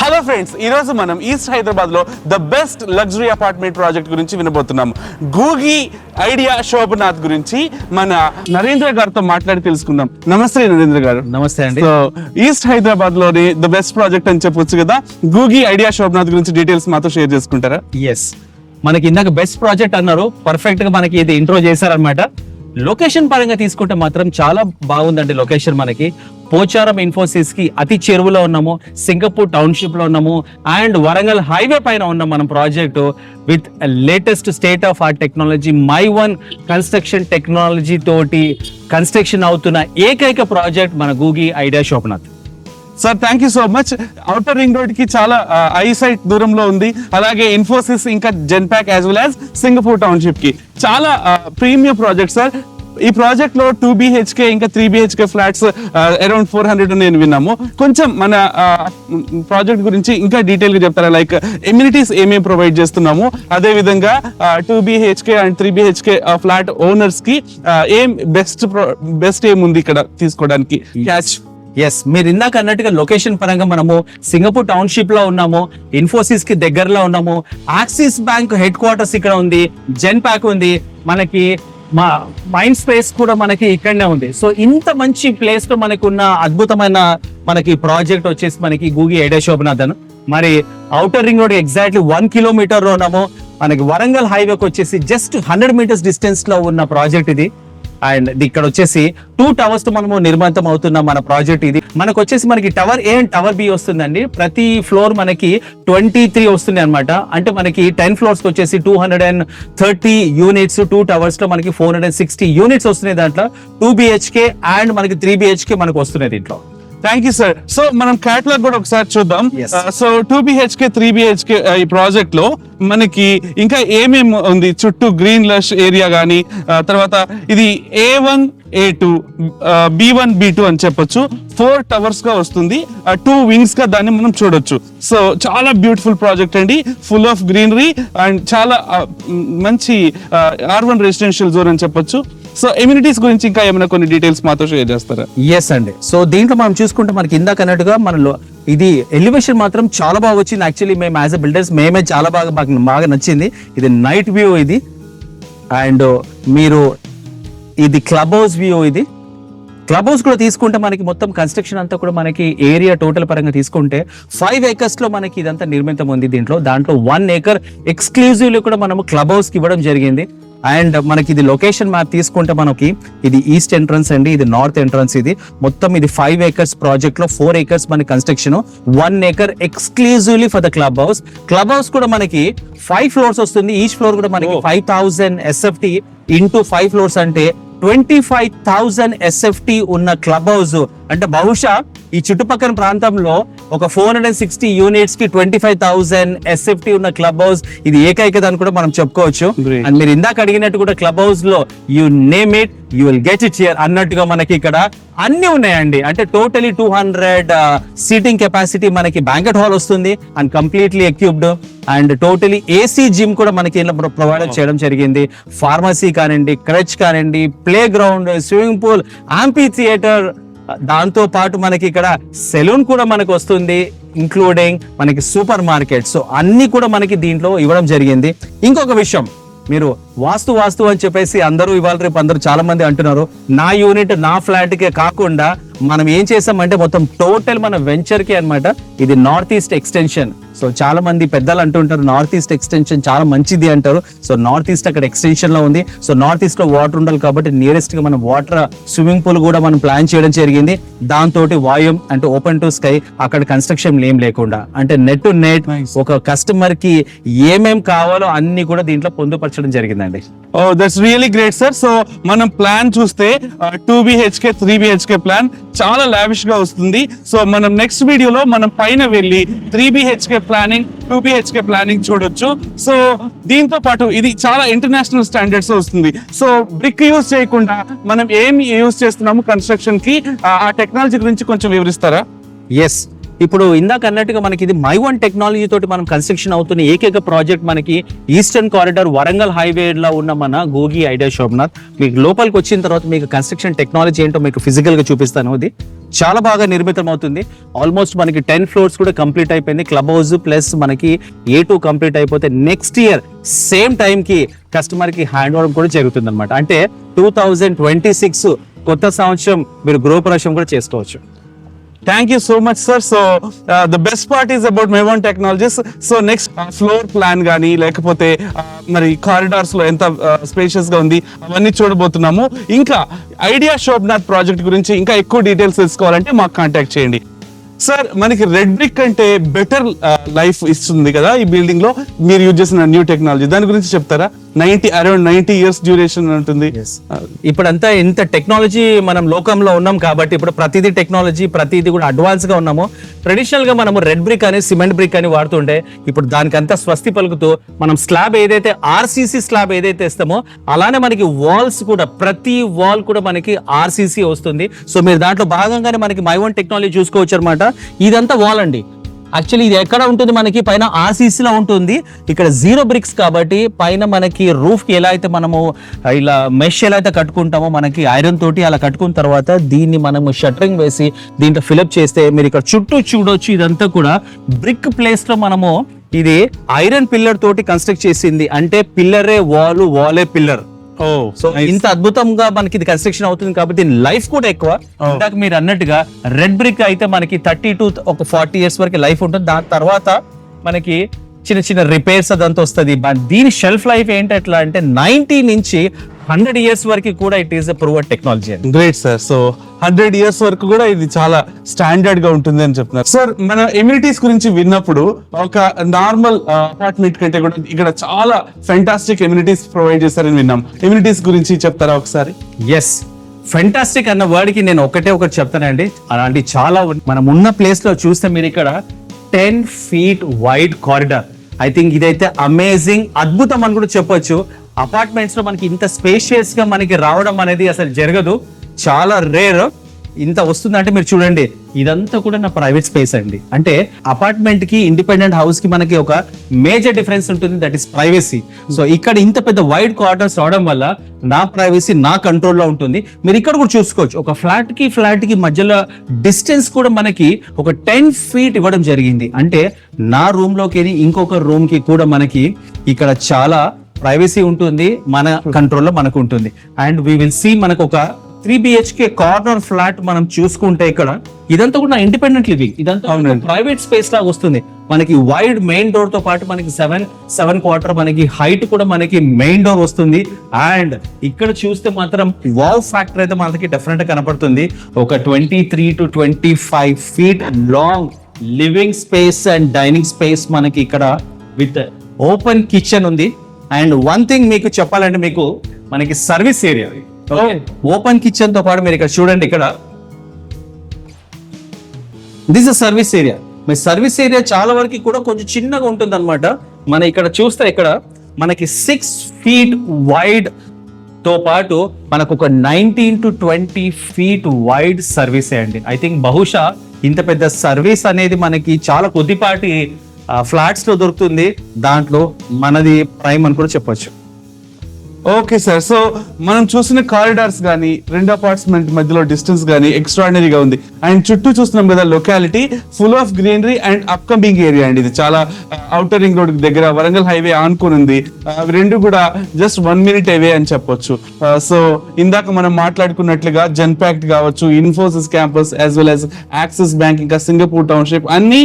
Hello friends, ఈ రోజు మనం ఈస్ట్ హైదరాబాద్ లో the best luxury apartment project గురించి వినబోతున్నాం. గూగి ఐడియా శోభనాథ్ గురించి మన నరేంద్ర గారితో మాట్లాడి తెలుసుకుందాం. నమస్తే నరేంద్ర గారు. నమస్తే అండి. సో ఈస్ట్ హైదరాబాద్ లోని ద బెస్ట్ ప్రాజెక్ట్ అని చెప్పొచ్చు కదా. గూగి ఐడియా శోభనాథ్ గురించి డీటెయిల్స్ మాతో షేర్ చేసుకుంటారా? ఎస్, మనకి ఇందాక బెస్ట్ ప్రాజెక్ట్ అన్నారు, పర్ఫెక్ట్ గా మనకి ఇది ఇంట్రో చేశారనమాట. లొకేషన్ పరంగా తీసుకుంటే మాత్రం చాలా బాగుందండి. లొకేషన్ మనకి పోచారం ఇన్ఫోసిస్ కి అతి చెరువులో ఉన్నాము, సింగపూర్ టౌన్షిప్ లో ఉన్నాము, అండ్ వరంగల్ హైవే పైన ఉన్నాం మనం project with latest state of art technology, మై1 కన్స్ట్రక్షన్ టెక్నాలజీ తోటి కన్స్ట్రక్షన్ అవుతున్న ఏకైక ప్రాజెక్ట్ మన గూగి idea Shobhanath. Sir, thank you so much. Outer ring road కి చాలా ఐసైట్ దూరంలో ఉంది. అలాగే ఇన్ఫోసిస్, ఇంకా Genpact as well as Singapore township కి చాలా ప్రీమియం ప్రాజెక్ట్ సార్. ఈ ప్రాజెక్ట్ లో 2 BHK ఇంకా 3 BHK ఫ్లాట్స్ అరౌండ్ 400 నేను విన్నాము. కొంచెం మన ప్రాజెక్ట్ గురించి ఇంకా డీటెయిల్ గా చెప్తారా? లైక్ ఎమ్యూనిటీస్ ఏమేమి ప్రొవైడ్ చేస్తున్నాము, అదే విధంగా 2 BHK and 3 BHK flat owners కి ఏం బెస్ట్ ఏముంది ఇక్కడ తీసుకోవడానికి? క్యాచ్. ఎస్, మీరు ఇందాక అన్నట్టుగా లొకేషన్ పరంగా మనము సింగపూర్ టౌన్షిప్ లో ఉన్నాము, ఇన్ఫోసిస్ కి దగ్గరలో ఉన్నాము, యాక్సిస్ బ్యాంక్ హెడ్ క్వార్టర్స్ ఇక్కడ ఉంది, జెన్పాక్ ఉంది, మనకి మైండ్ స్పేస్ కూడా మనకి ఇక్కడనే ఉంది. సో ఇంత మంచి ప్లేస్ లో మనకు ఉన్న అద్భుతమైన మనకి ప్రాజెక్ట్ వచ్చేసి మనకి గూగి ఐడియా శోభనాథ్. మరి outer ring road exactly 1 kilometre లో ఉన్నాము. మనకి వరంగల్ హైవేకి వచ్చేసి జస్ట్ 100 మీటర్స్ డిస్టెన్స్ లో ఉన్న ప్రాజెక్ట్ ఇది. అండ్ ఇక్కడ వచ్చేసి 2 టవర్స్ తో మనము నిర్మితం అవుతున్న మన ప్రాజెక్ట్ ఇది. మనకు వచ్చేసి మనకి tower A and tower B వస్తుందండి. ప్రతి ఫ్లోర్ మనకి 23 వస్తుంది అనమాట. అంటే మనకి 10 ఫ్లోర్స్ వచ్చేసి 230 యూనిట్స్, 2 టవర్స్ లో మనకి 460 యూనిట్స్ వస్తున్నాయి. దాంట్లో 2 BHK అండ్ మనకి 3 BHK మనకు వస్తున్నాయి దీంట్లో. Thank you sir. సో మనం క్యాటలాగ్ కూడా ఒకసారి చూద్దాం. సో 2 BHK 3 BHK ఈ ప్రాజెక్ట్ లో మనకి ఇంకా ఏమేమి ఉంది? చుట్టూ గ్రీన్ లష్ ఏరియా గానీ, తర్వాత ఇది A1 A2 B1 B2 అని చెప్పొచ్చు. 4 టవర్స్ గా వస్తుంది, 2 వింగ్స్ గా దాన్ని మనం చూడొచ్చు. సో చాలా బ్యూటిఫుల్ ప్రాజెక్ట్ అండి, ఫుల్ ఆఫ్ గ్రీనరీ అండ్ చాలా మంచి R1 రెసిడెన్షియల్ జోన్ అని చెప్పొచ్చు. సో ఎమ్యూనిటీస్ గురించి ఇంకా ఏమైనా కొన్ని డీటెయిల్స్ మాతో షేర్ చేస్తారా? ఎస్ అండి. సో దీంట్లో మనం చూసుకుంటే మనకి ఇందాక అన్నట్టుగా మనలో ఇది ఎలివేషన్ మాత్రం చాలా బాగా వచ్చింది. యాక్చువల్లీ మేము యాజ్ ఎ బిల్డర్స్ మేమే చాలా బాగా నచ్చింది. ఇది నైట్ వ్యూ ఇది, అండ్ మీరు ఇది క్లబ్ హౌస్ వ్యూ. ఇది క్లబ్ హౌస్ కూడా తీసుకుంటే మనకి మొత్తం కన్స్ట్రక్షన్ అంతా కూడా మనకి ఏరియా టోటల్ పరంగా తీసుకుంటే 5 acres లో మనకి ఇదంతా నిర్మితం ఉంది. దాంట్లో 1 acre ఎక్స్క్లూజివ్లీ కూడా మనము క్లబ్ హౌస్ కి ఇవ్వడం జరిగింది. అండ్ మనకి ఇది లొకేషన్ మ్యాప్ తీసుకుంటే మనకి ఇది ఈస్ట్ ఎంట్రన్స్ అండి, ఇది నార్త్ ఎంట్రన్స్. ఇది మొత్తం ఇది 5 acres ప్రాజెక్ట్ లో 4 acres మన construction, 1 acre exclusively for the club house. Club house కూడా మనకి 5 floors వస్తుంది. ఈచ్ ఫ్లోర్ కూడా మనకి 5000 SFT ఇంటూ 5 floors అంటే 25,000 SFT ఉన్న క్లబ్ హౌస్. అంటే బహుశా ఈ చుట్టుపక్కల ప్రాంతంలో ఒక 460 యూనిట్స్ కి 25,000 SFT ఉన్న క్లబ్ హౌస్ ఇది ఏకైకదని కూడా మనం చెప్పుకోవచ్చు. అండ్ మీరు ఇందాక అడిగినట్టు కూడా క్లబ్ హౌస్ లో you name it you will get it here అన్నట్టుగా మనకి ఇక్కడ అన్ని ఉన్నాయండి. అంటే టోటలీ 200 సీటింగ్ కెపాసిటీ మనకి బ్యాంకెట్ హాల్ వస్తుంది and completely equipped. And totally AC gym కూడా మనకి ప్రొవైడ్ చేయడం జరిగింది. ఫార్మసీ కానివ్వండి, క్రచ్ కానివ్వండి, play ground, swimming pool, amphitheatre, దాంతో పాటు మనకి ఇక్కడ సెలూన్ కూడా మనకు వస్తుంది, ఇంక్లూడింగ్ మనకి సూపర్ మార్కెట్. సో అన్ని కూడా మనకి దీంట్లో ఇవ్వడం జరిగింది. ఇంకొక విషయం, మీరు వాస్తు అని చెప్పేసి అందరూ ఇవాళ రేపు అందరూ చాలా మంది అంటున్నారు. నా యూనిట్ నా ఫ్లాట్ కే కాకుండా మనం ఏం చేసామంటే మొత్తం టోటల్ మన వెంచర్ కి అన్నమాట. ఇది నార్త్ ఈస్ట్ ఎక్స్టెన్షన్. సో చాలా మంది పెద్దలు అంటుంటారు నార్త్ ఈస్ట్ ఎక్స్టెన్షన్ చాలా మంచిది అంటారు. సో నార్త్ ఈస్ట్ అక్కడ ఎక్స్టెన్షన్ లో ఉంది. సో నార్త్ ఈస్ట్ లో వాటర్ ఉండాలి కాబట్టి నియరెస్ట్ గా మనం వాటర్ స్విమ్మింగ్ పూల్ కూడా మనం ప్లాన్ చేయడం జరిగింది. దాంతో వాయుం అంటే ఓపెన్ టు స్కై, అక్కడ కన్స్ట్రక్షన్ ఏం లేకుండా అంటే నెట్ టు నెట్ ఒక కస్టమర్ కి ఏమేం కావాలో అన్ని కూడా దీంట్లో పొందుపరచడం జరిగిందండి. Oh, that's really great sir. So మనం ప్లాన్ చూస్తే 2 BHK 3 BHK ప్లాన్ చాలా లావిష్ గా వస్తుంది. సో మనం నెక్స్ట్ వీడియోలో మనం పైన వెళ్ళి 3 BHK ప్లానింగ్, 2 BHK ప్లానింగ్ చూడొచ్చు. సో దీంతో పాటు ఇది చాలా ఇంటర్నేషనల్ స్టాండర్డ్స్ వస్తుంది. సో బ్రిక్ యూజ్ చేయకుండా మనం ఏం యూజ్ చేస్తున్నాము కన్స్ట్రక్షన్ కి, ఆ టెక్నాలజీ గురించి కొంచెం వివరిస్తారా? ఎస్, ఇప్పుడు ఇందాక అన్నట్టుగా మనకి ఇది మై1 టెక్నాలజీ తోటి మనం కన్స్ట్రక్షన్ అవుతున్న ఏకైక ప్రాజెక్ట్ మనకి ఈస్టర్న్ కారిడార్ వరంగల్ హైవే లో ఉన్న మన గూగి ఐడియా శోభనాథ్. మీకు లోపలికి వచ్చిన తర్వాత మీకు కన్స్ట్రక్షన్ టెక్నాలజీ ఏంటో మీకు ఫిజికల్ గా చూపిస్తాను. అది చాలా బాగా నిర్మితం అవుతుంది. ఆల్మోస్ట్ మనకి 10 floors కూడా కంప్లీట్ అయిపోయింది. క్లబ్ హౌస్ ప్లస్ మనకి A2 కంప్లీట్ అయిపోతే నెక్స్ట్ ఇయర్ సేమ్ టైం కి కస్టమర్ కి హ్యాండ్ ఓవర్ కూడా జరుగుతుంది అనమాట. అంటే 2026 కొత్త సంవత్సరం మీరు గృహప్రవేశం కూడా చేసుకోవచ్చు. Thank you so much sir. So the best part is about Mevan technologies. So next floor plan కానీ లేకపోతే మరి కారిడార్స్ లో ఎంత స్పేషియస్ గా ఉంది అవన్నీ చూడబోతున్నాము. ఇంకా ఐడియా శోభనాథ్ ప్రాజెక్ట్ గురించి ఇంకా ఎక్కువ డీటెయిల్స్ తెలుసుకోవాలంటే మాకు కాంటాక్ట్ చేయండి. సార్ మనకి రెడ్ బ్రిక్ అంటే బెటర్ లైఫ్ ఇస్తుంది కదా ఈ బిల్డింగ్ లో, మీరు యూజ్ చేసిన న్యూ టెక్నాలజీ దాని గురించి చెప్తారా? అరౌండ్ 90 years డ్యూరేషన్ ఉంటుంది. ఇప్పుడంతా ఇంత టెక్నాలజీ మనం లోకంలో ఉన్నాం కాబట్టి ఇప్పుడు ప్రతిదీ టెక్నాలజీ, ప్రతిదీ కూడా అడ్వాన్స్ గా ఉన్నాము. ట్రెడిషనల్ గా మనము రెడ్ బ్రిక్ అని సిమెంట్ బ్రిక్ అని వాడుతుంటే ఇప్పుడు దానికంతా స్వస్తి పలుకుతూ మనం స్లాబ్ ఏదైతే RCC స్లాబ్ ఏదైతే ఇస్తామో అలానే మనకి వాల్స్ కూడా ప్రతి వాల్ కూడా మనకి RCC వస్తుంది. సో మీరు దాంట్లో భాగంగానే మనకి మైవన్ టెక్నాలజీ చూసుకోవచ్చు అనమాట. ఇదంతా వాల్ అండి. యాక్చువల్లీ ఇది ఎక్కడ ఉంటుంది మనకి పైన RCC లో ఉంటుంది. ఇక్కడ 0 bricks కాబట్టి పైన మనకి రూఫ్ కి ఎలా అయితే మనము ఇలా మెష్ ఎలా అయితే కట్టుకుంటామో మనకి ఐరన్ తోటి అలా కట్టుకున్న తర్వాత దీన్ని మనము షట్టరింగ్ వేసి దీంట్లో ఫిలప్ చేస్తే మీరు ఇక్కడ చుట్టూ చూడొచ్చు. ఇదంతా కూడా బ్రిక్ ప్లేస్ లో మనము ఇది ఐరన్ పిల్లర్ తోటి కన్స్ట్రక్ట్ చేసింది. అంటే పిల్లరే వాల్, వాలే పిల్లర్. సో ఇంత అద్భుతంగా మనకి ఇది కన్స్ట్రక్షన్ అవుతుంది కాబట్టి లైఫ్ కూడా ఎక్కువ. ఇందాక మీరు అన్నట్టుగా రెడ్ బ్రిక్ అయితే మనకి 30 to 40 years వరకు లైఫ్ ఉంటుంది. దాని తర్వాత మనకి చిన్న చిన్న రిపేర్స్ అదంతా వస్తుంది. దీని షెల్ఫ్ లైఫ్ ఏంటట్లా అంటే 90 నుంచి 100 years వరకు కూడా it is proved technology. Great sir. So 100 years వరకు కూడా ఇది చాలా స్టాండర్డ్ గా ఉంటుంది అని చెప్తున్నారు. సార్ మన ఎమ్యూనిటీస్ గురించి విన్నప్పుడు ఒక నార్మల్ అపార్ట్మెంట్ కంటే కూడా ఇక్కడ చాలా ఫెంటాస్టిక్ ఎమ్యూనిటీస్ ప్రొవైడ్ చేస్తారని విన్నాం. ఎమ్యూనిటీస్ గురించి చెప్తారా ఒకసారి? ఎస్, ఫెంటాస్టిక్ అన్న వర్డ్ కి నేను ఒకటి చెప్తానండి. అలాంటి చాలా మనం ఉన్న ప్లేస్ లో చూస్తే మీరు ఇక్కడ 10 feet wide corridor. I think ఇదైతే అమేజింగ్, అద్భుతం అని కూడా చెప్పొచ్చు. అపార్ట్మెంట్స్ లో మనకి ఇంత స్పేషియస్ గా మనకి రావడం అనేది అసలు జరగదు, చాలా రేర్. ఇంత వస్తుందంటే మీరు చూడండి, ఇదంతా కూడా నా ప్రైవేట్ స్పేస్ అండి. అంటే అపార్ట్మెంట్ కి ఇండిపెండెంట్ హౌస్ కి మనకి ఒక మేజర్ డిఫరెన్స్ ఉంటుంది, దట్ ఈస్ ప్రైవసీ. సో ఇక్కడ ఇంత పెద్ద వైడ్ క్వార్టర్స్ రావడం వల్ల నా ప్రైవసీ నా కంట్రోల్లో ఉంటుంది. మీరు ఇక్కడ కూడా చూసుకోవచ్చు, ఒక ఫ్లాట్ కి మధ్యలో డిస్టెన్స్ కూడా మనకి ఒక 10 feet ఇవ్వడం జరిగింది. అంటే నా రూమ్ లోకి ఇంకొక రూమ్ కి కూడా మనకి ఇక్కడ చాలా ప్రైవసీ ఉంటుంది, మన కంట్రోల్లో మనకు ఉంటుంది. అండ్ వీ విల్ సీ మనకు ఒక 3 BHK కార్నర్ ఫ్లాట్ మనం చూసుకుంటే ఇక్కడ ఇదంతా కూడా ఇండిపెండెంట్ లివింగ్, ఇదంతా ప్రైవేట్ స్పేస్ లాగా వస్తుంది. మనకి వైడ్ మెయిన్ డోర్ తో పాటు మనకి 7.25 మనకి హైట్ కూడా మనకి మెయిన్ డోర్ వస్తుంది. అండ్ ఇక్కడ చూస్తే మాత్రం వావ్ ఫ్యాక్టర్ అయితే మనకి డెఫినెట్ గా కనపడుతుంది. ఒక 23 to 25 feet long living space and dining space మనకి ఇక్కడ విత్ ఓపెన్ కిచెన్ ఉంది. అండ్ వన్ థింగ్ మీకు చెప్పాలంటే మీకు మనకి సర్వీస్ ఏరియా, ఓపెన్ కిచెన్ తో పాటు మీరు ఇక్కడ చూడండి, ఇక్కడ this is service area. Me service area చాలా వరకు కూడా కొంచెం చిన్నగా ఉంటుంది అనమాట. మన ఇక్కడ చూస్తే ఇక్కడ మనకి 6 feet వైడ్ తో పాటు మనకు ఒక 19 to 20 feet వైడ్ సర్వీస్ అండి. ఐ థింక్ బహుశా ఇంత పెద్ద సర్వీస్ అనేది మనకి చాలా కొద్దిపాటి ఫ్లాట్స్ లో దొరుకుతుంది. దాంట్లో మనది ప్రైమ్ అని కూడా చెప్పొచ్చు. Okay sir. సో మనం చూసిన కారిడార్స్ కానీ రెండు అపార్ట్మెంట్ మధ్యలో డిస్టెన్స్ కానీ ఎక్స్ట్రాడినరీగా ఉంది. అండ్ చుట్టూ చూస్తున్నాం కదా, locality full of greenery and upcoming area అండి. ఇది చాలా ఔటర్ రింగ్ రోడ్ దగ్గర వరంగల్ హైవే ఆనుకుని ఉంది. రెండు కూడా జస్ట్ 1 minute అవే అని చెప్పొచ్చు. సో ఇందాక మనం మాట్లాడుకున్నట్లుగా జెన్పాక్ట్ కావచ్చు, Infosys campus as well as Axis bank, ఇంకా సింగపూర్ టౌన్షిప్ అన్ని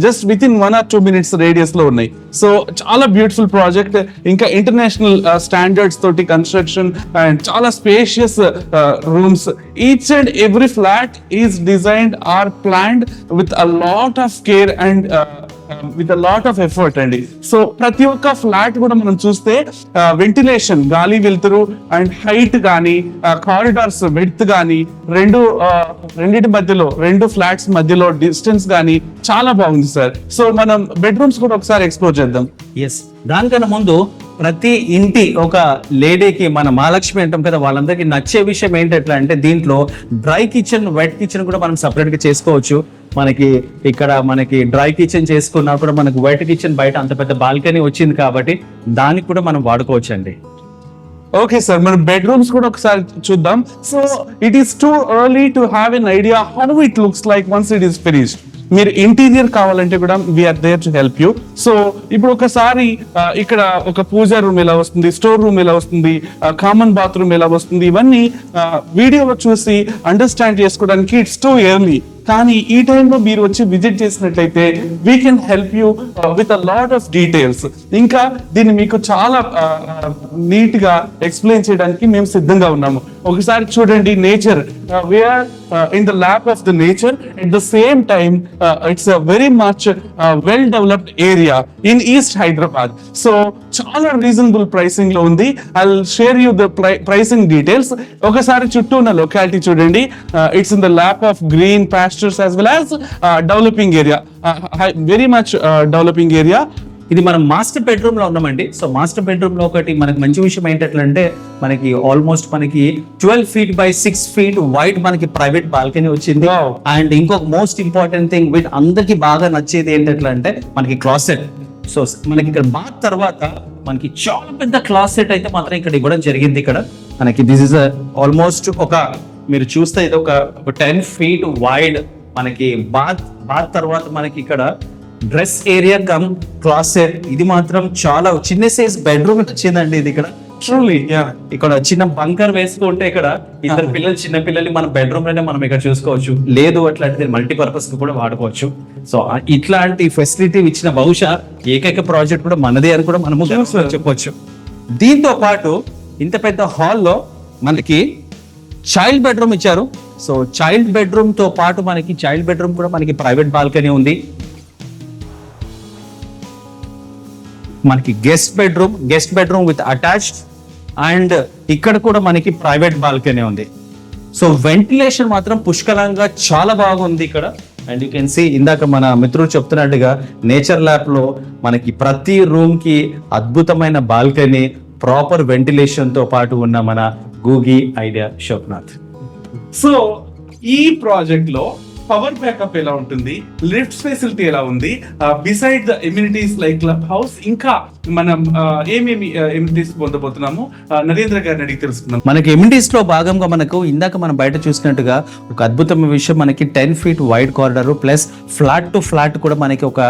just within 1 or 2 minutes radius లో ఉన్నాయి. సో చాలా బ్యూటిఫుల్ ప్రాజెక్ట్. ఇంకా ఇంటర్నేషనల్ స్టాండర్డ్స్ తోటి కన్స్ట్రక్షన్ అండ్ చాలా spacious rooms. Each and every flat is designed or planned with a lot of care and with a lot of effort అండి. So ప్రతి ఒక్క flat కూడా మనం చూస్తే వెంటిలేషన్, గాలి వెలుతురు అండ్ హైట్ కానీ కారిడార్స్ విడ్త్ కానీ రెండింటి మధ్యలో, రెండు ఫ్లాట్స్ మధ్యలో డిస్టెన్స్ కానీ చాలా బాగుంది సార్. సో మనం బెడ్రూమ్స్ కూడా ఒకసారి ఎక్స్ప్లోర్ చేద్దాం. ఎస్, దానికన్నా ముందు ప్రతి ఇంటి ఒక లేడీకి, మన మహాలక్ష్మి అంటాం కదా, వాళ్ళందరికీ నచ్చే విషయం ఏంటట్లా అంటే దీంట్లో డ్రై కిచెన్, వెట్ కిచెన్ కూడా మనం సపరేట్ గా చేసుకోవచ్చు. మనకి ఇక్కడ మనకి డ్రై కిచెన్ చేసుకున్నా కూడా మనకు వెట్ కిచెన్ బయట అంత పెద్ద బాల్కనీ వచ్చింది కాబట్టి దానికి కూడా మనం వాడుకోవచ్చు అండి. ఓకే సార్, మన బెడ్రూమ్స్ కూడా ఒకసారి చూద్దాం. So it is too early to have an idea how it looks like once it is finished. మీరు ఇంటీరియర్ కావాలంటే కూడా we're there to help you. So ఇప్పుడు ఒకసారి ఇక్కడ ఒక పూజా రూమ్ ఎలా వస్తుంది, స్టోర్ రూమ్ ఎలా వస్తుంది, కామన్ బాత్రూమ్ ఎలా వస్తుంది, ఇవన్నీ వీడియోలో చూసి అండర్స్టాండ్ చేసుకోవడానికి ఇట్స్ టూ ఎర్లీ. కానీ ఈ టైంలో మీరు వచ్చి విజిట్ చేసినట్లయితే we can help you with a lot of details. ఇంకా దీన్ని మీకు చాలా నీట్ గా ఎక్స్ప్లెయిన్ చేయడానికి మేము సిద్ధంగా ఉన్నాము. ఒకసారి చూడండి, nature, we're in the lap of the nature. At the same time it's a very much well developed area in east Hyderabad. So చాలా రీజనబుల్ ప్రైసింగ్ లో ఉంది. I will share you the pricing details. ఒకసారి చుట్టూ ఉన్న locality చూడండి. It's in the lap of green pastures as well as developing area, very much developing area. ఇది మనం master bedroom లో ఉన్నామండి. సో మాస్టర్ బెడ్రూమ్ లో ఒకటి మనకి మంచి విషయం ఏంటంటే మనకి ఆల్మోస్ట్ మనకి 12 feet by 6 feet వైడ్ మనకి ప్రైవేట్ బాల్కనీ వచ్చింది. Wow. అండ్ ఇంకొక మోస్ట్ ఇంపార్టెంట్ థింగ్ వీటి అందరికి బాగా నచ్చేది ఏంటంటే మనకి క్లాసెట్. సో మనకి ఇక్కడ బాత్ తర్వాత మనకి చాలా పెద్ద క్లాసెట్ అయితే మాత్రం ఇక్కడ ఇవ్వడం జరిగింది. ఇక్కడ మనకి దిస్ ఇస్ ఆల్మోస్ట్ ఒక మీరు చూస్తే ఇది ఒక 10 feet వైడ్ మనకి బాత్ తర్వాత మనకి ఇక్కడ డ్రెస్ ఏరియా కమ్ క్లాసెట్. ఇది మాత్రం చాలా చిన్న సైజ్ బెడ్రూమ్ వచ్చిందండి. ఇది ఇక్కడ Truly, yeah. ఇక్కడ చిన్న బంకర్ వేసుకుంటే ఇక్కడ ఇద్దరు పిల్లలు, చిన్న పిల్లల్ని మన బెడ్రూమ్ లోనే మనం ఇక్కడ చూసుకోవచ్చు. లేదు అట్లాంటిది మల్టీపర్పస్ కి కూడా వాడుకోవచ్చు. సో ఇట్లాంటి ఫెసిలిటీ ఇచ్చిన బహుశా ఏకైక ప్రాజెక్ట్ కూడా మనదే అని కూడా మనము చెప్పొచ్చు. దీంతో పాటు ఇంత పెద్ద హాల్లో మనకి చైల్డ్ బెడ్రూమ్ ఇచ్చారు. సో చైల్డ్ బెడ్రూమ్ తో పాటు మనకి చైల్డ్ బెడ్రూమ్ కూడా మనకి ప్రైవేట్ బాల్కనీ ఉంది. మనకి guest bedroom with attached, and ఇక్కడ కూడా మనకి ప్రైవేట్ బాల్కనీ ఉంది. సో వెంటిలేషన్ మాత్రం పుష్కలంగా చాలా బాగుంది ఇక్కడ. అండ్ యూ కెన్ సీ ఇందాక మన మిత్రుడు చెప్తున్నట్టుగా నేచర్ ల్యాబ్ లో మనకి ప్రతి రూమ్ కి అద్భుతమైన బాల్కనీ, ప్రాపర్ వెంటిలేషన్ తో పాటు ఉన్న మన గూగి ఐడియా శోభనాథ్. సో ఈ ప్రాజెక్ట్ లో పవర్ బ్యాకప్ ఎలా ఉంటుంది, లిఫ్ట్ ఫెసిలిటీ ఎలా ఉంది, beside the amenities like club house, ఇంకా మనం ఏమేమి ఎమ్యూనిటీస్ పొందబోతున్నాము నరేంద్ర గారిని అడిగి తెలుసుకుందాం. మనకి ఎమ్యూనిటీస్ లో భాగంగా మనకు ఇందాక మనం బయట చూసినట్టుగా ఒక అద్భుతమైన విషయం, మనకి 10 feet wide corridor plus flat to flat కూడా మనకి ఒక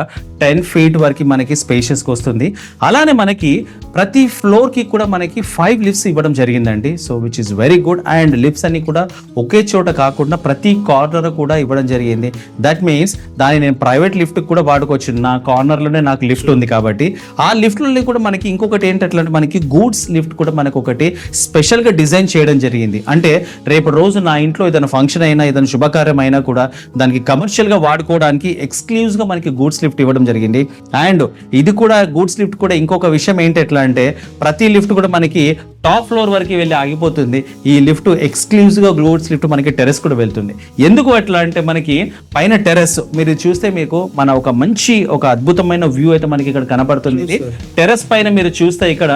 10 feet వరకు మనకి స్పేషియస్ వస్తుంది. అలానే మనకి ప్రతి ఫ్లోర్ కి కూడా మనకి 5 lifts ఇవ్వడం జరిగిందండి. So which is very good. And lifts అన్ని కూడా ఒకే చోట కాకుండా ప్రతి కార్నర్ కూడా ఇవ్వడం జరిగింది. దట్ మీన్స్ దాన్ని నేను ప్రైవేట్ లిఫ్ట్ కూడా వాడుకోవచ్చు. నా కార్నర్ లోనే నాకు లిఫ్ట్ ఉంది కాబట్టి ఆ లిఫ్ట్ లో కూడా మనకి ఇంకొకటి ఏంటంటే మనకి గూడ్స్ లిఫ్ట్ కూడా మనకు ఒకటి స్పెషల్ గా డిజైన్ చేయడం జరిగింది. అంటే రేపు రోజు నా ఇంట్లో ఏదైనా ఫంక్షన్ అయినా ఏదైనా శుభకార్యం అయినా కూడా దానికి కమర్షియల్ గా వాడుకోవడానికి ఎక్స్క్లూజివ్ గా మనకి గూడ్స్ లిఫ్ట్ ఇవ్వడం జరిగింది. అండ్ ఇది కూడా గూడ్స్ లిఫ్ట్ కూడా ఇంకొక విషయం ఏంటి ఎట్లా అంటే ప్రతి లిఫ్ట్ కూడా మనకి టాప్ ఫ్లోర్ వరకు వెళ్ళి ఆగిపోతుంది. ఈ లిఫ్ట్ ఎక్స్క్లూజివ్ గా గూడ్స్ లిఫ్ట్ మనకి టెరెస్ కూడా వెళ్తుంది. ఎందుకు అట్లా అంటే మనకి పైన టెరెస్ మీరు చూస్తే మీకు మన ఒక మంచి ఒక అద్భుతమైన వ్యూ అయితే మనకి ఇక్కడ కనబడుతుంది. టెరెస్ పైన మీరు చూస్తే ఇక్కడ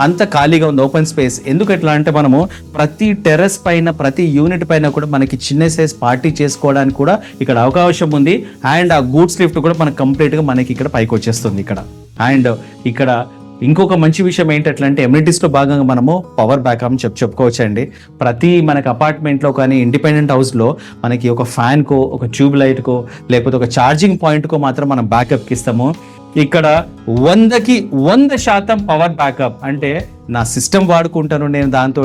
అంత ఖాళీగా ఉంది, ఓపెన్ స్పేస్. ఎందుకు ఎట్లా అంటే మనము ప్రతి టెరెస్ పైన ప్రతి యూనిట్ పైన కూడా మనకి చిన్న సైజ్ పార్టీ చేసుకోవడానికి కూడా ఇక్కడ అవకాశం ఉంది. అండ్ ఆ గూడ్స్ లిఫ్ట్ కూడా మనకి కంప్లీట్ గా మనకి ఇక్కడ పైకి వచ్చేస్తుంది ఇక్కడ. అండ్ ఇక్కడ ఇంకొక మంచి విషయం ఏంటంటే ఎమ్యూనిటీస్ లో భాగంగా మనము పవర్ బ్యాకప్ చెప్పుకోవచ్చు అండి. ప్రతి మనకి అపార్ట్మెంట్ లో కానీ ఇండిపెండెంట్ హౌస్ లో మనకి ఒక ఫ్యాన్ కో, ఒక ట్యూబ్ లైట్ కో, లేకపోతే ఒక ఛార్జింగ్ పాయింట్ కో మాత్రం మనం బ్యాకప్ కి ఇస్తాము. ఇక్కడ 100కి 100% పవర్ బ్యాకప్. అంటే నా సిస్టమ్ వాడుకుంటాను నేను, దాంతో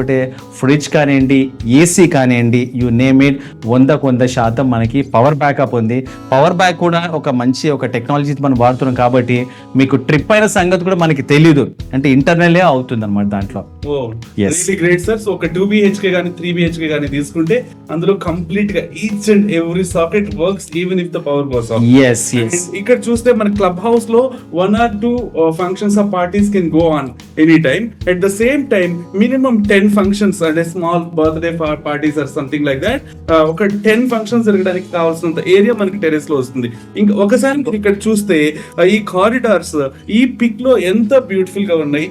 ఫ్రిడ్జ్ కానివ్వండి, ఏసీ కానివ్వండి, యూ నేమ్ ఇట్, 100% మనకి పవర్ బ్యాకప్ ఉంది. పవర్ బ్యాక్ కూడా ఒక మంచి ఒక టెక్నాలజీ మనం వాడుతున్నాం కాబట్టి మీకు ట్రిప్ అయిన సంగతి కూడా మనకి తెలియదు, అంటే ఇంటర్నల్ అవుతుంది అనమాట దాంట్లో. Great sir. సో ఒక 2 BHK కానీ 3 BHK కానీ తీసుకుంటే అందులో కంప్లీట్ గా each and every socket works even if the power goes off. ఇక్కడ చూస్తే మన క్లబ్ హౌస్ లో 1 or 2 functions or parties can go on anytime. At the same time, minimum 10 functions and a small birthday parties or something like that. ఒక 10 functions జరగడానికి కావాల్సినంత area మనకి terrace లో వస్తుంది. ఇంకా ఒకసారి మీరు ఇక్కడ చూస్తే ఈ కారిడార్స్ ఈ పిక్ లో ఎంత బ్యూటిఫుల్ గా ఉన్నాయి.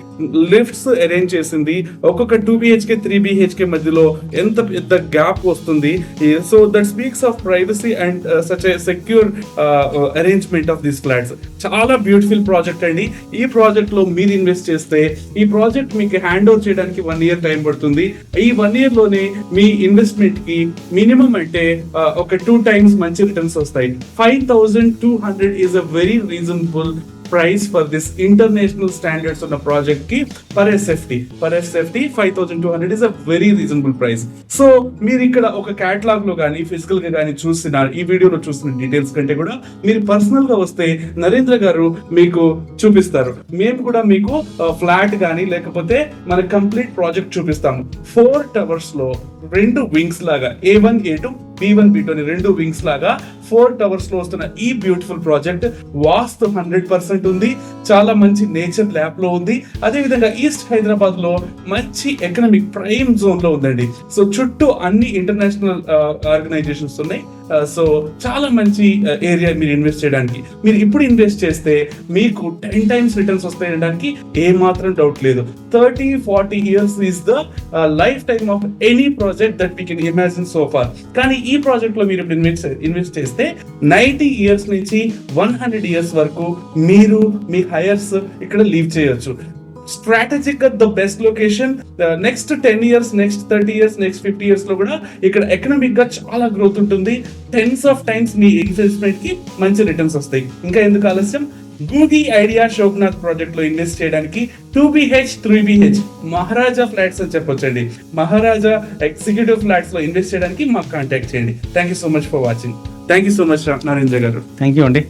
లిఫ్ట్స్ అరేంజ్ చేసింది. ఒక్కొక్క 2 BHK 3 BHK మధ్యలో ఎంత పెద్ద గ్యాప్ వస్తుంది. So that speaks of privacy and such a secure arrangement of this flats. చాలా బ్యూటిఫుల్ ప్రాజెక్ట్ అండి. ఈ ప్రాజెక్ట్ లో మీరు ఇన్వెస్ట్ చేస్తే ఈ ప్రాజెక్ట్ ప్రాజెక్ట్ మీకు హ్యాండ్ ఓవర్ చేయడానికి 1 year టైం పడుతుంది. ఈ 1 year లోనే మీ ఇన్వెస్ట్మెంట్ కి మినిమం అంటే ఒక 2 times మంచి రిటర్న్స్ వస్తాయి. 5200 is a very reasonable price for this international standards ఉన్న ప్రాజెక్ట్ కి per SFT 5200 is a very reasonable price. So మీరు ఇక్కడ ఒక కేటలాగ్ లో కానీ ఫిజికల్ గా కానీ చూసిన ఈ వీడియోలో చూసిన డీటెయిల్స్ కంటే కూడా మీరు పర్సనల్ గా వస్తే నరేంద్ర గారు మీకు చూపిస్తారు. మేము కూడా మీకు ఫ్లాట్ కానీ లేకపోతే మన కంప్లీట్ ప్రాజెక్ట్ చూపిస్తాము. 4 towers లో 2 wings లాగా A1 A2 B1 B2 అని 2 wings లాగా 4 towers లో వస్తున్న ఈ బ్యూటిఫుల్ ప్రాజెక్ట్ వాస్తు 100% ఉంది. చాలా మంచి నేచర్ ల్యాబ్ లో ఉంది. అదే విధంగా ఈస్ట్ హైదరాబాద్ లో మంచి ఎకనామిక్ ప్రైమ్ జోన్ లో ఉందండి. సో చుట్టూ అన్ని ఇంటర్నేషనల్ ఆర్గనైజేషన్స్ ఉన్నాయి. సో చాలా మంచి ఏరియా మీరు ఇన్వెస్ట్ చేయడానికి. మీరు ఇప్పుడు ఇన్వెస్ట్ చేస్తే మీకు 10 times రిటర్న్స్ వస్తాయనడానికి ఏ మాత్రం డౌట్ లేదు. 30-40 years is the lifetime of any project that we can imagine so far. కానీ ఈ ప్రాజెక్ట్ లో మీరు ఇన్వెస్ట్ చేస్తే 90 years నుంచి 100 years వరకు మీరు మీ హైయర్స్ ఇక్కడ లీవ్ చేయొచ్చు. స్ట్రాటజిక్ గా the best location. Next 10 years, next 30 years, next 50 years లో కూడా ఇక్కడ ఎకనామిక్ గా చాలా గ్రోత్ ఉంటుంది. 10s of times me investment కి మంచి రిటర్న్స్ వస్తాయి. ఇంకా ఎందుకు ఆలస్యం, గూగి ఐడియా శోభనాథ్ ప్రాజెక్ట్ లో ఇన్వెస్ట్ చేయడానికి 2BH 3BH మహారాజా ఫ్లాట్స్ అని చెప్పొచ్చండి. మహారాజా ఎగ్జిక్యూటివ్ ఫ్లాట్స్ లో ఇన్వెస్ట్ చేయడానికి మాకు కాంటాక్ట్ చేయండి. Thank you so much for watching. Thank you so much Narendra గారు. థ్యాంక్ యూ అండి.